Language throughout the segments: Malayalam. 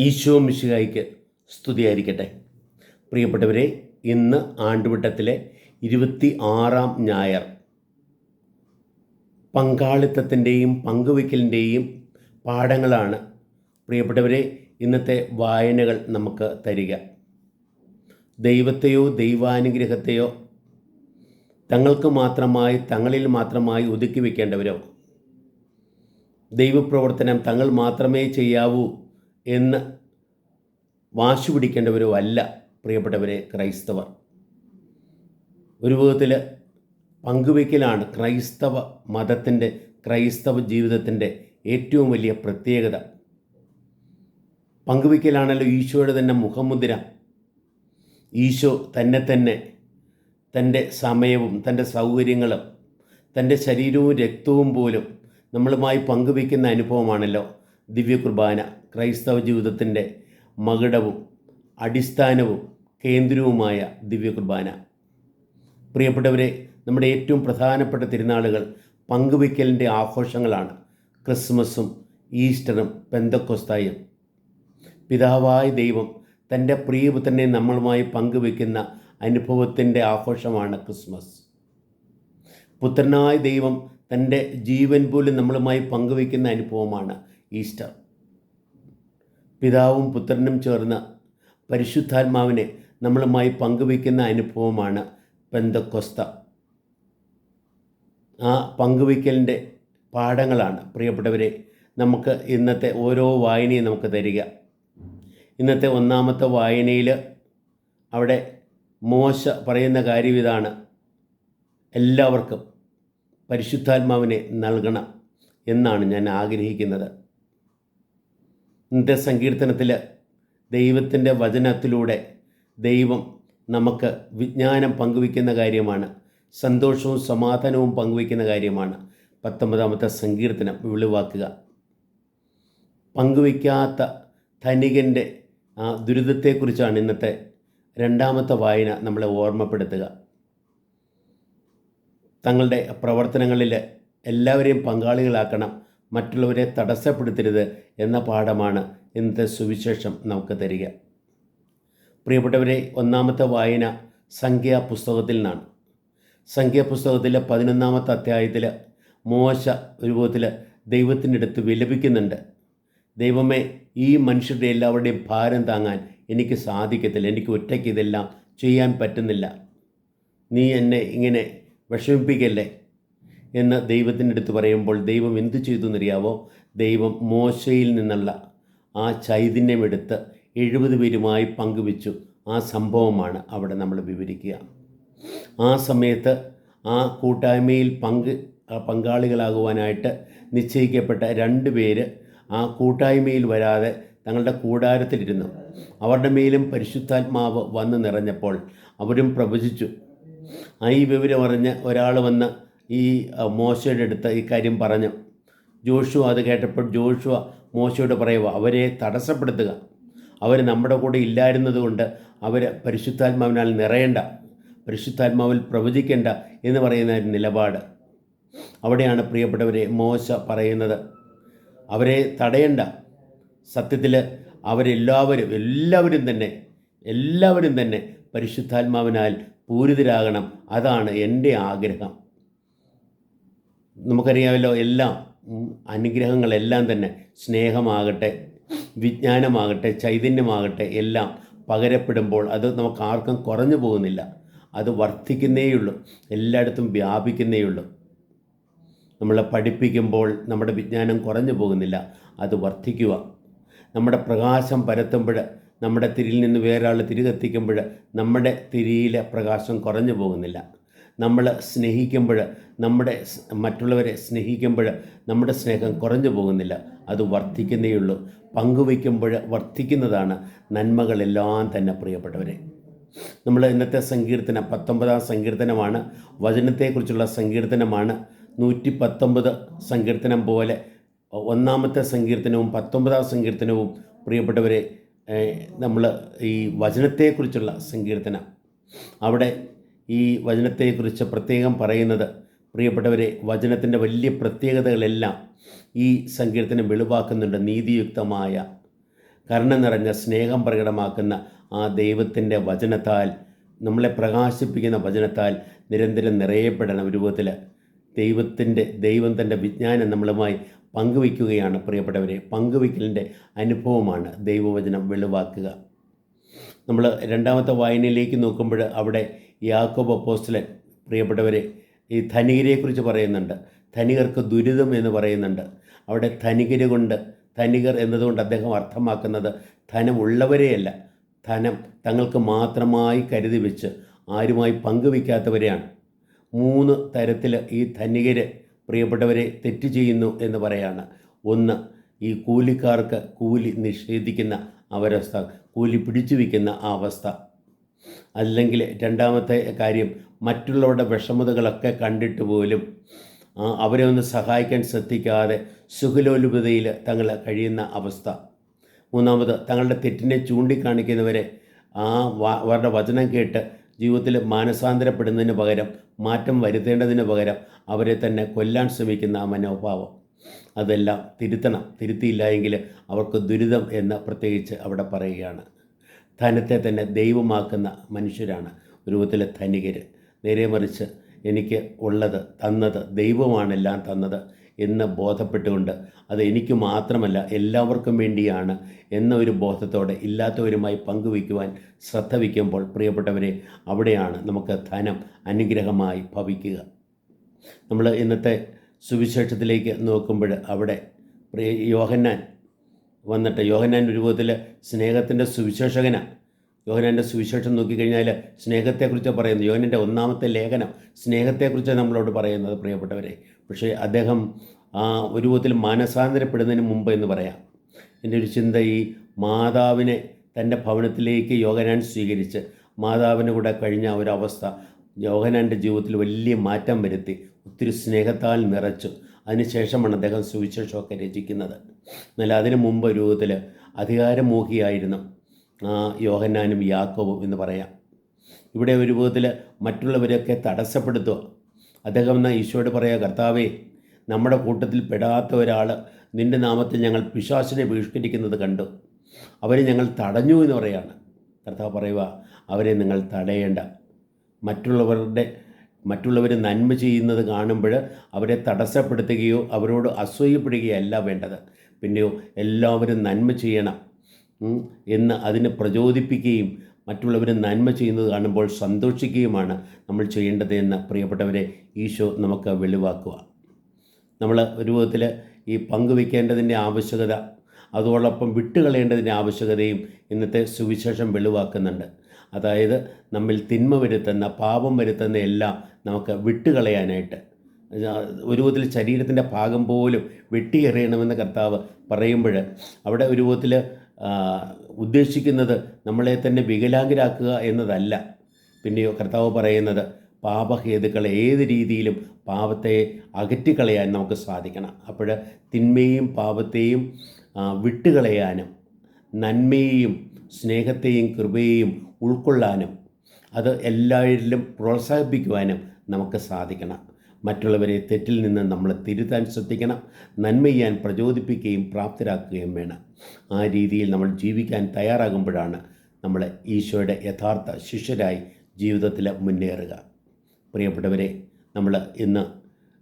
ഈശോ മിശിഹായ്ക്ക് സ്തുതിയായിരിക്കട്ടെ. പ്രിയപ്പെട്ടവരെ, ഇന്ന് ആണ്ടുവട്ടത്തിലെ 26-ാം ഞായർ. പങ്കാളിത്തത്തിൻ്റെയും പങ്കുവയ്ക്കലിൻ്റെയും പാഠങ്ങളാണ് പ്രിയപ്പെട്ടവരെ ഇന്നത്തെ വായനകൾ നമുക്ക് തരിക. ദൈവത്തെയോ ദൈവാനുഗ്രഹത്തെയോ തങ്ങൾക്ക് മാത്രമായി തങ്ങളിൽ മാത്രമായി ഒതുക്കി വയ്ക്കേണ്ടവരോ ദൈവപ്രവർത്തനം തങ്ങൾ മാത്രമേ ചെയ്യാവൂ എന്ന് വാശി പിടിക്കേണ്ടവരോ അല്ല പ്രിയപ്പെട്ടവരെ ക്രൈസ്തവർ. ഒരു വിധത്തിൽ പങ്കുവയ്ക്കലാണ് ക്രൈസ്തവ മതത്തിൻ്റെ, ക്രൈസ്തവ ജീവിതത്തിൻ്റെ ഏറ്റവും വലിയ പ്രത്യേകത. പങ്കുവയ്ക്കലാണല്ലോ ഈശോയുടെ തന്നെ മുഖമുദ്ര. ഈശോ തന്നെ തൻ്റെ സമയവും തൻ്റെ സൗകര്യങ്ങളും തൻ്റെ ശരീരവും രക്തവും പോലും നമ്മളുമായി പങ്കുവയ്ക്കുന്ന അനുഭവമാണല്ലോ ദിവ്യകുർബാന. ക്രൈസ്തവ ജീവിതത്തിൻ്റെ മകുടവും അടിസ്ഥാനവും കേന്ദ്രവുമായ ദിവ്യകുർബാന. പ്രിയപ്പെട്ടവരെ, നമ്മുടെ ഏറ്റവും പ്രധാനപ്പെട്ട തിരുനാളുകൾ പങ്കുവയ്ക്കലിൻ്റെ ആഘോഷങ്ങളാണ്. ക്രിസ്മസും ഈസ്റ്ററും പെന്തക്കോസ്തായും. പിതാവായ ദൈവം തൻ്റെ പ്രിയപുത്രനെ നമ്മളുമായി പങ്കുവയ്ക്കുന്ന അനുഭവത്തിൻ്റെ ആഘോഷമാണ് ക്രിസ്മസ്. പുത്രനായ ദൈവം തൻ്റെ ജീവൻ പോലും നമ്മളുമായി പങ്കുവയ്ക്കുന്ന അനുഭവമാണ് ഈസ്റ്റർ. പിതാവും പുത്രനും ചേർന്ന് പരിശുദ്ധാത്മാവിനെ നമ്മളുമായി പങ്കുവയ്ക്കുന്ന അനുഭവമാണ് പെന്തക്കോസ്ത. ആ പങ്കുവയ്ക്കലിൻ്റെ പാഠങ്ങളാണ് പ്രിയപ്പെട്ടവരെ നമുക്ക് ഇന്നത്തെ ഓരോ വായനയും നമുക്ക് തരിക. ഇന്നത്തെ ഒന്നാമത്തെ വായനയിൽ അവിടെ മോശ പറയുന്ന കാര്യം ഇതാണ്: എല്ലാവർക്കും പരിശുദ്ധാത്മാവിനെ നൽകണം എന്നാണ് ഞാൻ ആഗ്രഹിക്കുന്നത്. ഇന്നത്തെ സങ്കീർത്തനത്തിൽ ദൈവത്തിൻ്റെ വചനത്തിലൂടെ ദൈവം നമുക്ക് വിജ്ഞാനം പങ്കുവയ്ക്കുന്ന കാര്യമാണ്, സന്തോഷവും സമാധാനവും പങ്കുവയ്ക്കുന്ന കാര്യമാണ് 19-ാമത്തെ സങ്കീർത്തനം വെളിവാക്കുക. പങ്കുവയ്ക്കാത്ത ധനികൻ്റെ ആ ദുരിതത്തെക്കുറിച്ചാണ് ഇന്നത്തെ രണ്ടാമത്തെ വായന നമ്മളെ ഓർമ്മപ്പെടുത്തുക. തങ്ങളുടെ പ്രവർത്തനങ്ങളിൽ എല്ലാവരെയും പങ്കാളികളാക്കണം, മറ്റുള്ളവരെ തടസ്സപ്പെടുത്തരുത് എന്ന പാഠമാണ് ഇന്നത്തെ സുവിശേഷം നമുക്ക് തരിക. പ്രിയപ്പെട്ടവരെ, ഒന്നാമത്തെ വായന സംഖ്യാപുസ്തകത്തിൽ നിന്നാണ്. സംഖ്യാപുസ്തകത്തിലെ 11-ാമത്തെ അധ്യായത്തിൽ മോശ ഒരു വിധത്തിൽ ദൈവത്തിൻ്റെ അടുത്ത് വിലപിക്കുന്നുണ്ട്. ദൈവമേ, ഈ മനുഷ്യരുടെ എല്ലാവരുടെയും ഭാരം താങ്ങാൻ എനിക്ക് സാധിക്കത്തില്ല, എനിക്ക് ഒറ്റയ്ക്ക് ഇതെല്ലാം ചെയ്യാൻ പറ്റുന്നില്ല, നീ എന്നെ ഇങ്ങനെ വിഷമിപ്പിക്കല്ലേ എന്ന് ദൈവത്തിൻ്റെ അടുത്ത് പറയുമ്പോൾ ദൈവം എന്തു ചെയ്തു എന്നറിയാവോ? ദൈവം മോശയിൽ നിന്നുള്ള ആ ചൈതന്യമെടുത്ത് 70 പേരുമായി പങ്കുവെച്ചു. ആ സംഭവമാണ് അവിടെ നമ്മൾ വിവരിക്കുക. ആ സമയത്ത് ആ കൂട്ടായ്മയിൽ പങ്കാളികളാകുവാനായിട്ട് നിശ്ചയിക്കപ്പെട്ട 2 പേര് ആ കൂട്ടായ്മയിൽ വരാതെ തങ്ങളുടെ കൂടാരത്തിലിരുന്നു. അവരുടെ മേലും പരിശുദ്ധാത്മാവ് വന്ന് നിറഞ്ഞപ്പോൾ അവരും പ്രവചിച്ചു. ഈ വിവരം അറിഞ്ഞ് ഒരാൾ വന്ന് ഈ മോശയുടെ അടുത്ത് ഈ കാര്യം പറഞ്ഞു. ജോഷുവ അത് കേട്ടപ്പോൾ ജോഷുവ മോശയോട് പറയുക, അവരെ തടസ്സപ്പെടുത്തുക, അവർ നമ്മുടെ കൂടെ ഇല്ലായിരുന്നത് കൊണ്ട് അവർ പരിശുദ്ധാത്മാവിനാൽ നിറയേണ്ട, പരിശുദ്ധാത്മാവിൽ പ്രവചിക്കേണ്ട എന്ന് പറയുന്ന നിലപാട്. അവിടെയാണ് പ്രിയപ്പെട്ടവരെ മോശ പറയുന്നത്, അവരെ തടയണ്ട. സത്യത്തിൽ എല്ലാവരും തന്നെ പരിശുദ്ധാത്മാവിനാൽ പൂരിതരാകണം. അതാണ് എൻ്റെ ആഗ്രഹം. നമുക്കറിയാമല്ലോ, എല്ലാം അനുഗ്രഹങ്ങളെല്ലാം തന്നെ സ്നേഹമാകട്ടെ, വിജ്ഞാനമാകട്ടെ, ചൈതന്യമാകട്ടെ എല്ലാം പകരപ്പെടുമ്പോൾ അത് നമുക്ക് ആർക്കും കുറഞ്ഞു പോകുന്നില്ല, അത് വർദ്ധിക്കുന്നേയുള്ളൂ, എല്ലായിടത്തും വ്യാപിക്കുന്നേയുള്ളൂ. നമ്മളെ പഠിപ്പിക്കുമ്പോൾ നമ്മുടെ വിജ്ഞാനം കുറഞ്ഞു പോകുന്നില്ല, അത് വർദ്ധിക്കുക. നമ്മുടെ പ്രകാശം പരത്തുമ്പോൾ, നമ്മുടെ തിരിയിൽ നിന്ന് വേറൊരാൾ തിരി കത്തിക്കുമ്പോൾ നമ്മുടെ തിരിയിലെ പ്രകാശം കുറഞ്ഞു പോകുന്നില്ല. നമ്മൾ സ്നേഹിക്കുമ്പോൾ, മറ്റുള്ളവരെ സ്നേഹിക്കുമ്പോൾ നമ്മുടെ സ്നേഹം കുറഞ്ഞു പോകുന്നില്ല, അത് വർദ്ധിക്കുന്നേയുള്ളൂ. പങ്കുവയ്ക്കുമ്പോൾ വർദ്ധിക്കുന്നതാണ് നന്മകളെല്ലാം തന്നെ പ്രിയപ്പെട്ടവരെ. നമ്മൾ ഇന്നത്തെ സങ്കീർത്തനം 19-ാം സങ്കീർത്തനമാണ്, വചനത്തെക്കുറിച്ചുള്ള സങ്കീർത്തനമാണ്. 119 സങ്കീർത്തനം പോലെ 1-ാമത്തെ സങ്കീർത്തനവും 19-ാം സങ്കീർത്തനവും പ്രിയപ്പെട്ടവരെ നമ്മൾ ഈ വചനത്തെക്കുറിച്ചുള്ള സങ്കീർത്തനം. അവിടെ ഈ വചനത്തെക്കുറിച്ച് പ്രത്യേകം പറയുന്നത് പ്രിയപ്പെട്ടവരെ, വചനത്തിൻ്റെ വലിയ പ്രത്യേകതകളെല്ലാം ഈ സങ്കീർത്തനം വെളിവാക്കുന്നുണ്ട്. നീതിയുക്തമായ കരുണ നിറഞ്ഞ സ്നേഹം പ്രകടമാക്കുന്ന ആ ദൈവത്തിൻ്റെ വചനത്താൽ, നമ്മളെ പ്രകാശിപ്പിക്കുന്ന വചനത്താൽ നിരന്തരം നിറയപ്പെടണം. രൂപത്തിൽ ദൈവം തൻ്റെ വിജ്ഞാനം നമ്മളുമായി പങ്കുവയ്ക്കുകയാണ് പ്രിയപ്പെട്ടവരെ. പങ്കുവയ്ക്കലിൻ്റെ അനുഭവമാണ് ദൈവവചനം വെളിവാക്കുക. നമ്മൾ രണ്ടാമത്തെ വായനയിലേക്ക് നോക്കുമ്പോൾ അവിടെ യാക്കോബ് അപ്പോസ്തലൻ പ്രിയപ്പെട്ടവരെ ഈ ധനികരെക്കുറിച്ച് പറയുന്നുണ്ട്. ധനികർക്ക് ദുരിതം എന്ന് പറയുന്നുണ്ട്. അവിടെ ധനികർ എന്നതുകൊണ്ട് അദ്ദേഹം അർത്ഥമാക്കുന്നത് ധനമുള്ളവരെയല്ല, ധനം തങ്ങൾക്ക് മാത്രമായി കരുതി വെച്ച് ആരുമായി പങ്കുവയ്ക്കാത്തവരെയാണ്. 3 തരത്തിൽ ഈ ധനികർ പ്രിയപ്പെട്ടവരെ തെറ്റ് ചെയ്യുന്നു എന്ന് പറയാണ്. ഒന്ന്, ഈ കൂലിക്കാർക്ക് കൂലി നിഷേധിക്കുന്ന അവരവസ്ഥ, കൂലി പിടിച്ചു വയ്ക്കുന്ന ആ അവസ്ഥ. അല്ലെങ്കിൽ രണ്ടാമത്തെ കാര്യം, മറ്റുള്ളവരുടെ വിഷമതകളൊക്കെ കണ്ടിട്ട് പോലും അവരെ ഒന്ന് സഹായിക്കാൻ ശ്രദ്ധിക്കാതെ സുഖലോലുപതയിൽ തങ്ങൾ കഴിയുന്ന അവസ്ഥ. മൂന്നാമത്, തങ്ങളുടെ തെറ്റിനെ ചൂണ്ടിക്കാണിക്കുന്നവരെ അവരുടെ വചനം കേട്ട് ജീവിതത്തിൽ മാനസാന്തരപ്പെടുന്നതിന് പകരം, മാറ്റം വരുത്തേണ്ടതിന് പകരം അവരെ തന്നെ കൊല്ലാൻ ശ്രമിക്കുന്ന ആ മനോഭാവം, അതെല്ലാം തിരുത്തിയില്ല എങ്കിൽ അവർക്ക് ദുരിതം എന്ന് പ്രത്യേകിച്ച് അവിടെ പറയുകയാണ്. ധനത്തെ തന്നെ ദൈവമാക്കുന്ന മനുഷ്യരാണ് രൂപത്തിലെ ധനികർ. നേരെ മറിച്ച് എനിക്ക് ഉള്ളത് തന്നത് ദൈവമാണെല്ലാം തന്നത് എന്ന് ബോധപ്പെട്ടുകൊണ്ട് അത് എനിക്ക് മാത്രമല്ല എല്ലാവർക്കും വേണ്ടിയാണ് എന്ന ഒരു ബോധത്തോടെ ഇല്ലാത്തവരുമായി പങ്കുവയ്ക്കുവാൻ ശ്രദ്ധ വയ്ക്കുമ്പോൾ പ്രിയപ്പെട്ടവരെ, അവിടെയാണ് നമുക്ക് ധനം അനുഗ്രഹമായി ഭവിക്കുക. നമ്മൾ ഇന്നത്തെ സുവിശേഷത്തിലേക്ക് നോക്കുമ്പോൾ അവിടെ യോഹന്നാൻ വന്നിട്ട്, യോഹന്നാൻ രൂപത്തിൽ സ്നേഹത്തിൻ്റെ സുവിശേഷകനാണ്. യോഹന്നാൻ്റെ സുവിശേഷം നോക്കിക്കഴിഞ്ഞാൽ സ്നേഹത്തെക്കുറിച്ച് പറയുന്നത്, യോഹന്നാൻ്റെ 1-ാമത്തെ ലേഖനം സ്നേഹത്തെക്കുറിച്ച് നമ്മളോട് പറയുന്നത് പ്രിയപ്പെട്ടവരെ. പക്ഷേ അദ്ദേഹം ഒരു രൂപത്തിൽ മാനസാന്തരപ്പെടുന്നതിന് മുമ്പ് എന്ന് പറയാം. എൻ്റെ ഒരു ചിന്ത, ഈ മാതാവിനെ തൻ്റെ ഭവനത്തിലേക്ക് യോഹന്നാൻ സ്വീകരിച്ച് മാതാവിൻ്റെ കൂടെ കഴിഞ്ഞ ഒരവസ്ഥ യോഹന്നാൻ്റെ ജീവിതത്തിൽ വലിയ മാറ്റം വരുത്തി, ഒത്തിരി സ്നേഹത്താൽ നിറച്ചു. അതിനുശേഷമാണ് അദ്ദേഹം സുവിശേഷമൊക്കെ രചിക്കുന്നത്. എന്നാൽ അതിനു മുമ്പ് രൂപത്തിൽ അധികാരമോഹിയായിരുന്നു യോഹന്നാനും യാക്കോബും എന്ന് പറയാം. ഇവിടെ ഒരു രൂപത്തിൽ മറ്റുള്ളവരെയൊക്കെ തടസ്സപ്പെടുത്തുക. അദ്ദേഹം എന്നാൽ ഈശോയോട് പറയുക, കർത്താവേ, നമ്മുടെ കൂട്ടത്തിൽ പെടാത്ത ഒരാൾ നിൻ്റെ നാമത്തിൽ ഞങ്ങൾ പിശാചിനെ ബഹിഷ്കരിക്കുന്നത് കണ്ടു, അവരെ ഞങ്ങൾ തടഞ്ഞു എന്ന് പറയാണ്. കർത്താവ് പറയുക, അവരെ നിങ്ങൾ തടയേണ്ട. മറ്റുള്ളവർ നന്മ ചെയ്യുന്നത് കാണുമ്പോൾ അവരെ തടസ്സപ്പെടുത്തുകയോ അവരോട് അസൂയപ്പെടുകയല്ല വേണ്ടത്, പിന്നെയോ എല്ലാവരും നന്മ ചെയ്യണം എന്ന് അതിനെ പ്രചോദിപ്പിക്കുകയും മറ്റുള്ളവർ നന്മ ചെയ്യുന്നത് കാണുമ്പോൾ സന്തോഷിക്കുകയുമാണ് നമ്മൾ ചെയ്യേണ്ടത് എന്ന് പ്രിയപ്പെട്ടവരെ ഈശോ നമുക്ക് വെളിവാക്കുക. നമ്മൾ ഒരു വിധത്തിൽ ഈ പങ്കുവയ്ക്കേണ്ടതിൻ്റെ ആവശ്യകത, അതോടൊപ്പം വിട്ടുകളയേണ്ടതിൻ്റെ ആവശ്യകതയും ഇന്നത്തെ സുവിശേഷം വെളിവാക്കുന്നുണ്ട്. അതായത് നമ്മിൽ തിന്മ വരുത്തുന്ന, പാപം വരുത്തുന്ന എല്ലാം നമുക്ക് വിട്ടുകളയാനായിട്ട്, ഒരു വിധത്തിൽ ശരീരത്തിൻ്റെ ഭാഗം പോലും വെട്ടിയെറിയണമെന്ന് കർത്താവ് പറയുമ്പോൾ അവിടെ ഒരു വിധത്തിൽ ഉദ്ദേശിക്കുന്നത് നമ്മളെ തന്നെ വികലാംഗരാക്കുക എന്നതല്ല. പിന്നെയോ കർത്താവ് പറയുന്നത് പാപഹേതുക്കളെ ഏത് രീതിയിലും പാപത്തെ അകറ്റിക്കളയാൻ നമുക്ക് സാധിക്കണം. അപ്പോൾ തിന്മയും പാപത്തെയും വിട്ടുകളയാനും നന്മയെയും സ്നേഹത്തെയും കൃപയെയും ഉൾക്കൊള്ളാനും അത് എല്ലാവരിലും പ്രോത്സാഹിപ്പിക്കുവാനും നമുക്ക് സാധിക്കണം. മറ്റുള്ളവരെ തെറ്റിൽ നിന്ന് നമ്മൾ തിരുത്താൻ ശ്രദ്ധിക്കണം. നന്മ ചെയ്യാൻ പ്രചോദിപ്പിക്കുകയും പ്രാപ്തരാക്കുകയും വേണം. ആ രീതിയിൽ നമ്മൾ ജീവിക്കാൻ തയ്യാറാകുമ്പോഴാണ് നമ്മൾ ഈശോയുടെ യഥാർത്ഥ ശിഷ്യരായി ജീവിതത്തിൽ മുന്നേറുക. പ്രിയപ്പെട്ടവരെ, നമ്മൾ ഇന്ന്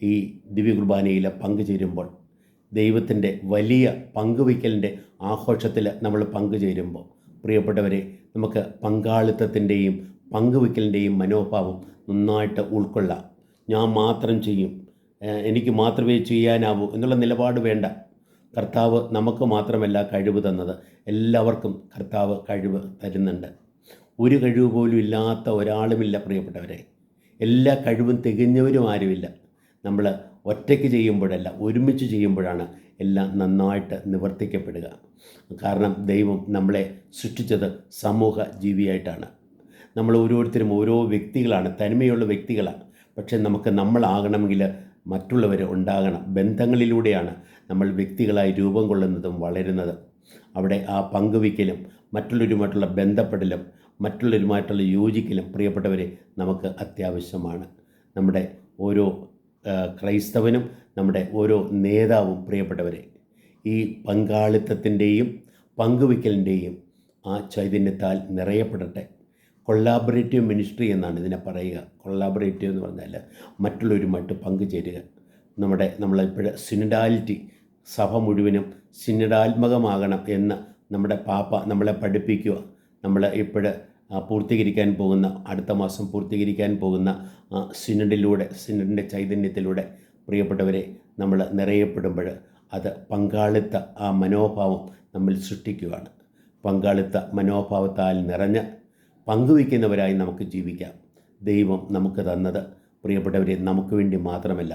ഈ ദിവ്യകുർബാനയിൽ പങ്കുചേരുമ്പോൾ, ദൈവത്തിൻ്റെ വലിയ പങ്കുവയ്ക്കലിൻ്റെ ആഘോഷത്തിൽ നമ്മൾ പങ്കുചേരുമ്പോൾ പ്രിയപ്പെട്ടവരെ, നമുക്ക് പങ്കാളിത്തത്തിൻ്റെയും പങ്കുവയ്ക്കലിൻ്റെയും മനോഭാവം നന്നായിട്ട് ഉൾക്കൊള്ളാം. ഞാൻ മാത്രം ചെയ്യും, എനിക്ക് മാത്രമേ ചെയ്യാനാവൂ എന്നുള്ള നിലപാട് വേണ്ട. കർത്താവ് നമുക്ക് മാത്രമല്ല കഴിവ് തന്നത്, എല്ലാവർക്കും കർത്താവ് കഴിവ് തരുന്നുണ്ട്. ഒരു കഴിവ് പോലും ഇല്ലാത്ത ഒരാളുമില്ല പ്രിയപ്പെട്ടവരെ. എല്ലാ കഴിവും തികഞ്ഞവരും ആരുമില്ല. നമ്മൾ ഒറ്റയ്ക്ക് ചെയ്യുമ്പോഴല്ല, ഒരുമിച്ച് ചെയ്യുമ്പോഴാണ് എല്ലാം നന്നായിട്ട് നിവർത്തിക്കപ്പെടുക. കാരണം ദൈവം നമ്മളെ സൃഷ്ടിച്ചത് സമൂഹ ജീവിയായിട്ടാണ്. നമ്മൾ ഓരോരുത്തരും ഓരോ വ്യക്തികളാണ്, തനിമയുള്ള വ്യക്തികളാണ്. പക്ഷേ നമ്മളാകണമെങ്കിൽ മറ്റുള്ളവർ ഉണ്ടാകണം. ബന്ധങ്ങളിലൂടെയാണ് നമ്മൾ വ്യക്തികളായി രൂപം കൊള്ളുന്നതും വളരുന്നതും. അവിടെ ആ പങ്കുവയ്ക്കലും മറ്റുള്ളവരുമായിട്ടുള്ള ബന്ധപ്പെടലും മറ്റുള്ളവരുമായിട്ടുള്ള യോജിക്കലും പ്രിയപ്പെട്ടവരെ നമുക്ക് അത്യാവശ്യമാണ്. നമ്മുടെ ഓരോ ക്രൈസ്തവനും നമ്മുടെ ഓരോ നേതാവും പ്രിയപ്പെട്ടവരെ ഈ പങ്കാളിത്തത്തിൻ്റെയും പങ്കുവയ്ക്കലിൻ്റെയും ആ ചൈതന്യത്താൽ നിറയപ്പെടട്ടെ. കൊള്ളാബറേറ്റീവ് മിനിസ്ട്രി എന്നാണ് ഇതിനെ പറയുക. കൊള്ളാബറേറ്റീവ് എന്ന് പറഞ്ഞാൽ മറ്റുള്ളവരുമായിട്ട് പങ്കുചേരുക. നമ്മളിപ്പോഴും സിനഡാലിറ്റി, സഭ മുഴുവനും സിനഡാത്മകമാകണം എന്ന് നമ്മുടെ പാപ്പ നമ്മളെ പഠിപ്പിക്കുക. നമ്മൾ ഇപ്പോഴ് പൂർത്തീകരിക്കാൻ പോകുന്ന, അടുത്ത മാസം പൂർത്തീകരിക്കാൻ പോകുന്ന സിനഡിൻ്റെ ചൈതന്യത്തിലൂടെ പ്രിയപ്പെട്ടവരെ നമ്മൾ നിറയപ്പെടുമ്പോൾ അത് പങ്കാളിത്ത ആ മനോഭാവം നമ്മിൽ സൃഷ്ടിക്കുകയാണ്. പങ്കാളിത്ത മനോഭാവത്താൽ നിറഞ്ഞ് പങ്കുവയ്ക്കുന്നവരായി നമുക്ക് ജീവിക്കാം. ദൈവം നമുക്ക് തന്നത് പ്രിയപ്പെട്ടവരെ നമുക്ക് വേണ്ടി മാത്രമല്ല.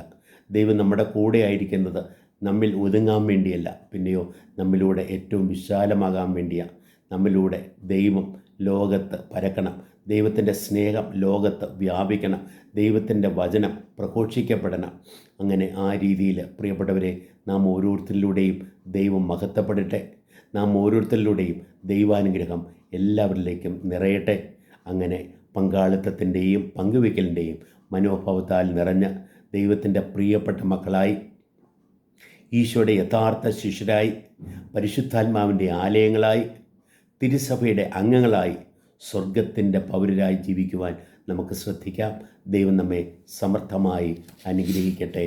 ദൈവം നമ്മുടെ കൂടെ ആയിരിക്കുന്നത് നമ്മിൽ ഒതുങ്ങാൻ വേണ്ടിയല്ല, പിന്നെയോ നമ്മിലൂടെ ഏറ്റവും വിശാലമാകാൻ വേണ്ടിയാണ്. നമ്മിലൂടെ ദൈവം ലോകത്ത് പരക്കണം, ദൈവത്തിൻ്റെ സ്നേഹം ലോകത്ത് വ്യാപിക്കണം, ദൈവത്തിൻ്റെ വചനം പ്രഘോഷിക്കപ്പെടണം. അങ്ങനെ ആ രീതിയിൽ പ്രിയപ്പെട്ടവരെ നാം ഓരോരുത്തരിലൂടെയും ദൈവം മഹത്വപ്പെടട്ടെ. നാം ഓരോരുത്തരിലൂടെയും ദൈവാനുഗ്രഹം എല്ലാവരിലേക്കും നിറയട്ടെ. അങ്ങനെ പങ്കാളിത്തത്തിൻ്റെയും പങ്കുവയ്ക്കലിൻ്റെയും മനോഭാവത്താൽ നിറഞ്ഞ ദൈവത്തിൻ്റെ പ്രിയപ്പെട്ട മക്കളായി, ഈശോയുടെ യഥാർത്ഥ ശിഷ്യരായി, പരിശുദ്ധാത്മാവിൻ്റെ ആലയങ്ങളായി, തിരുസഭയുടെ അംഗങ്ങളായി, സ്വർഗത്തിൻ്റെ പൗരരായി ജീവിക്കുവാൻ നമുക്ക് ശ്രദ്ധിക്കാം. ദൈവം നമ്മെ സമർത്ഥമായി അനുഗ്രഹിക്കട്ടെ.